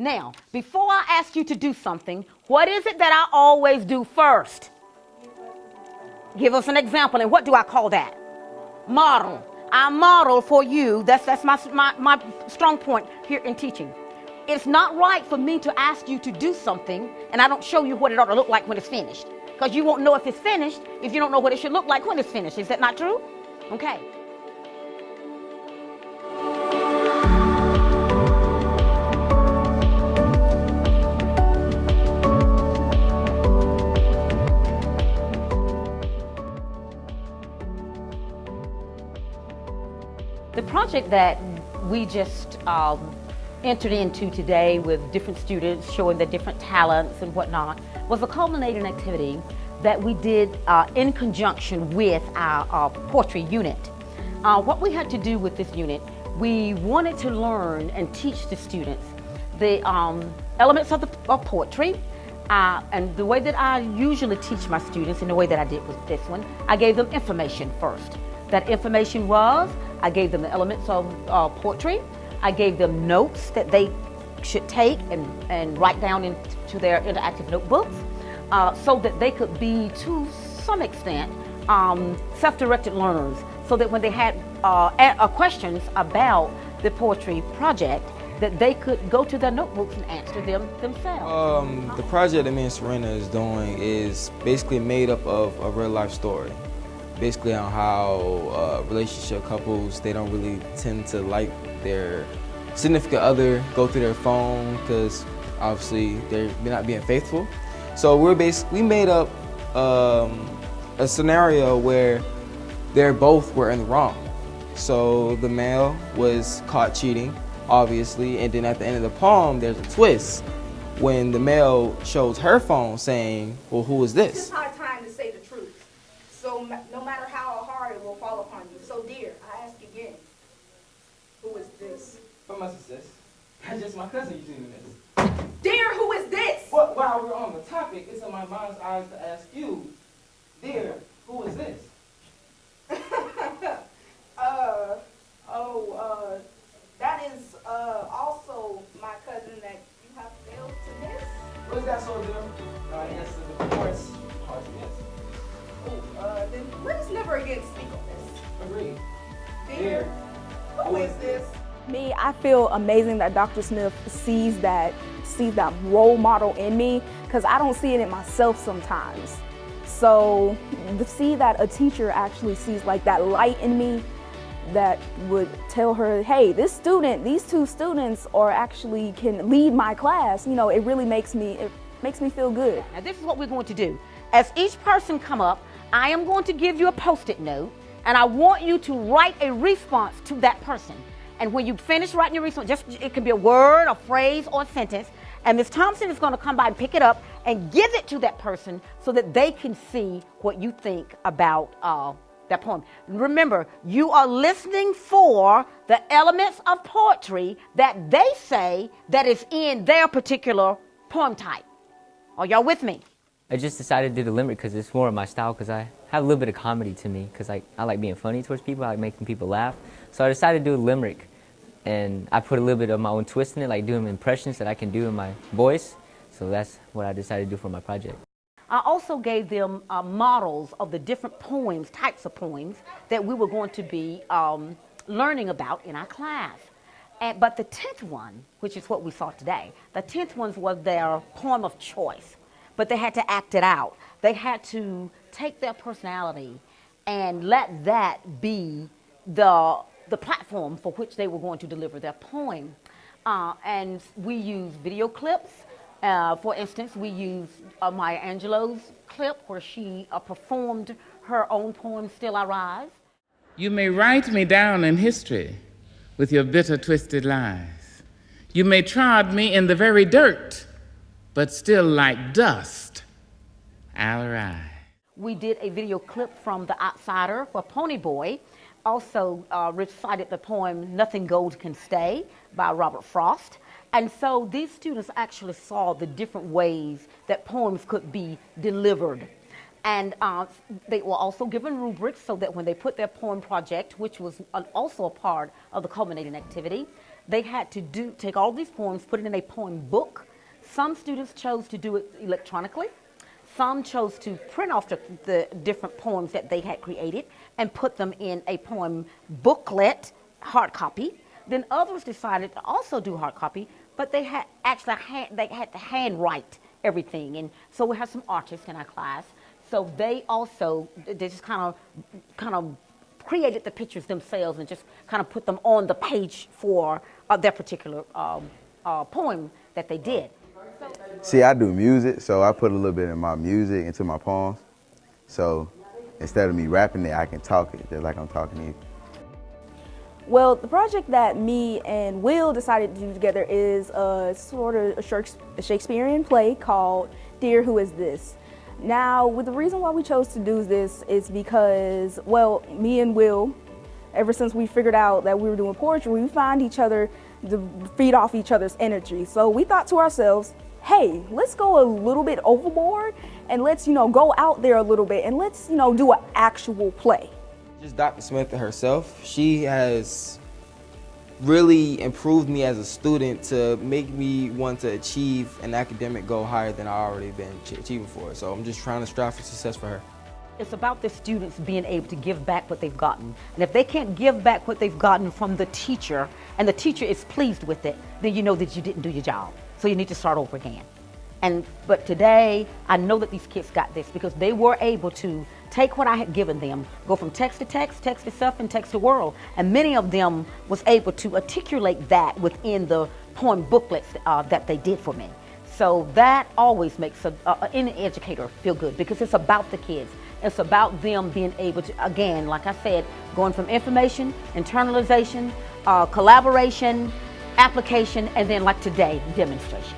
Now, before I ask you to do something, what is it that I always do first? Give us an example. And what do I call that? Model. I model for you. That's my strong point here in teaching. It's not right for me to ask you to do something and I don't show you what it ought to look like when it's finished. Because you won't know if it's finished if you don't know what it should look like when it's finished. Is that not true? Okay. The project that we just entered into today with different students showing their different talents and whatnot was a culminating activity that we did in conjunction with our poetry unit. What we had to do with this unit, we wanted to learn and teach the students the elements of poetry. And the way that I usually teach my students, and the way that I did with this one, I gave them information first. That information was, I gave them the elements of poetry. I gave them notes that they should take and write down into their interactive notebooks so that they could be, to some extent, self-directed learners, so that when they had questions about the poetry project, that they could go to their notebooks and answer them themselves. The project that me and Serena is doing is basically made up of a real life story. Basically on how relationship couples, they don't really tend to like their significant other go through their phone because obviously they're not being faithful. So we made up a scenario where they both were in the wrong. So the male was caught cheating, obviously, and then at the end of the poem there's a twist when the male shows her phone saying, well, who is this? It's just our time to say the truth. So no matter how hard it will fall upon you. So dear, I ask again, who is this? From my sis. That's just my cousin using this. Dear, who is this? Well, while we're on the topic, it's in my mind's eyes to ask you, dear, who is this? That is also my cousin that you have failed to miss. What is that so dear? I guess the courts hard to miss. Then let us never again speak on this. Agreed. Dear, who is this? Me, I feel amazing that Dr. Smith sees that role model in me, because I don't see it in myself sometimes. So to see that a teacher actually sees like that light in me that would tell her, hey, these two students are actually can lead my class, you know, it really makes me feel good. Now this is what we're going to do. As each person come up, I am going to give you a Post-it note, and I want you to write a response to that person. And when you finish writing your response, it can be a word, a phrase, or a sentence, and Ms. Thompson is going to come by and pick it up and give it to that person so that they can see what you think about that poem. Remember, you are listening for the elements of poetry that they say that is in their particular poem type. Are y'all with me? I just decided to do the limerick because it's more of my style, because I have a little bit of comedy to me, because I like being funny towards people, I like making people laugh. So I decided to do a limerick, and I put a little bit of my own twist in it, like doing impressions that I can do in my voice. So that's what I decided to do for my project. I also gave them models of the different poems, types of poems, that we were going to be learning about in our class. But the 10th one, which is what we saw today, the 10th one was their poem of choice. But they had to act it out. They had to take their personality and let that be the platform for which they were going to deliver their poem. And we used video clips. For instance, we used Maya Angelou's clip where she performed her own poem, Still I Rise. You may write me down in history with your bitter, twisted lies. You may trod me in the very dirt, but still like dust, I'll rise. We did a video clip from The Outsider for Pony Boy. Also recited the poem Nothing Gold Can Stay by Robert Frost. And so these students actually saw the different ways that poems could be delivered. And they were also given rubrics so that when they put their poem project, which was also a part of the culminating activity, they had to take all these poems, put it in a poem book. Some students chose to do it electronically. Some chose to print off the different poems that they had created and put them in a poem booklet, hard copy. Then others decided to also do hard copy, but they had they had to handwrite everything. And so we have some artists in our class. So they just kind of created the pictures themselves and just kind of put them on the page for their particular poem that they did. See, I do music, so I put a little bit of my music into my poems. So instead of me rapping it, I can talk it just like I'm talking to you. Well, the project that me and Will decided to do together is a sort of a Shakespearean play called Dear, Who Is This? Now, the reason why we chose to do this is because, well, me and Will, ever since we figured out that we were doing poetry, we find each other to feed off each other's energy. So we thought to ourselves, hey, let's go a little bit overboard and let's, go out there a little bit and let's, do an actual play. Just Dr. Smith herself, she has really improved me as a student to make me want to achieve an academic goal higher than I already been achieving for. So I'm just trying to strive for success for her. It's about the students being able to give back what they've gotten. And if they can't give back what they've gotten from the teacher, and the teacher is pleased with it, then you know that you didn't do your job. So you need to start over again. But today, I know that these kids got this because they were able to take what I had given them, go from text to text, text to self, and text to world. And many of them was able to articulate that within the poem booklets that they did for me. So that always makes any educator feel good because it's about the kids. It's about them being able to, again, like I said, going from information, internalization, collaboration, application, and then like today, demonstration.